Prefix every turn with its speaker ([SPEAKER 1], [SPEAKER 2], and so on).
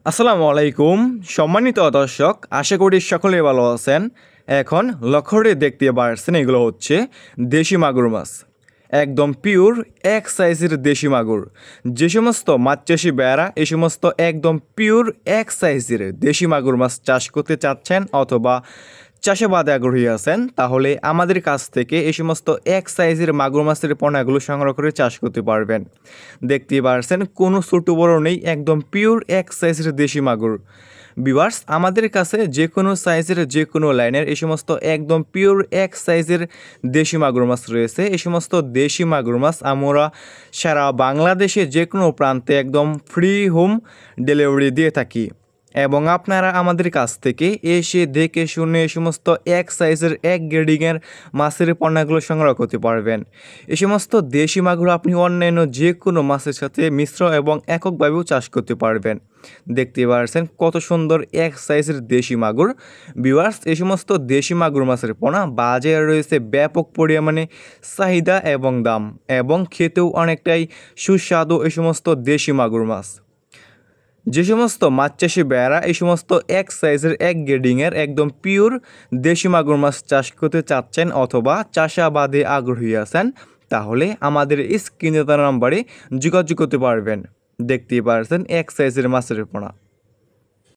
[SPEAKER 1] আসসালামু আলাইকুম সম্মানিত দর্শক, আশা করি সকলেই ভালো আছেন। এখন লক্ষ্য করে দেখতে পারছেন এগুলো হচ্ছে দেশি মাগুর মাছ, একদম পিওর এক সাইজের দেশি মাগুর। যে সমস্ত মাছ চাষি বেড়া এই সমস্ত একদম পিওর এক সাইজের দেশি মাগুর মাছ চাষ করতে চাচ্ছেন অথবা চাষাবাদে আগ্রহী আছেন, তাহলে আমাদের কাছ থেকে এই সমস্ত এক সাইজের মাগুর মাছের পোনাগুলো সংগ্রহ করে চাষ করতে পারবেন। দেখতেই পারছেন কোনো ছোটো বড় নেই, একদম পিওর এক সাইজের দেশি মাগুর। ভিউয়ার্স, আমাদের কাছে যে কোনো সাইজের যে কোনো লাইনের এই সমস্ত একদম পিওর এক সাইজের দেশি মাগুর মাছ রয়েছে। এই সমস্ত দেশি মাগুর মাছ আমরা সারা বাংলাদেশে যে কোনো প্রান্তে একদম ফ্রি হোম ডেলিভারি দিয়ে থাকি এবং আপনারা আমাদের কাছ থেকে এসে দেখে শুনে এই সমস্ত এক সাইজের এক গ্রেডিংয়ের মাছের পণ্যগুলো সংগ্রহ করতে পারবেন। এই সমস্ত দেশি মাগুর আপনি অন্যান্য যে কোনো মাছের সাথে মিশ্র এবং এককভাবেও চাষ করতে পারবেন। দেখতে পাচ্ছেন কত সুন্দর এক সাইজের দেশি মাগুর। ভিউয়ার্স, এই সমস্ত দেশি মাগুর মাছের পোনা বাজারে রয়েছে ব্যাপক পরিমাণে চাহিদা এবং দাম, এবং খেতেও অনেকটাই সুস্বাদু এই সমস্ত দেশি মাগুর মাছ। যে সমস্ত মাছ চাষি বেড়া এই সমস্ত এক সাইজের এক গ্রেডিংয়ের একদম পিওর দেশি মাগুর মাছ চাষ করতে চাচ্ছেন অথবা চাষাবাদে আগ্রহী আছেন, তাহলে আমাদের স্ক্রিনে দেওয়া নাম্বারে যোগাযোগ করতে পারবেন। দেখতেই পারছেন এক সাইজের মাছের পোনা।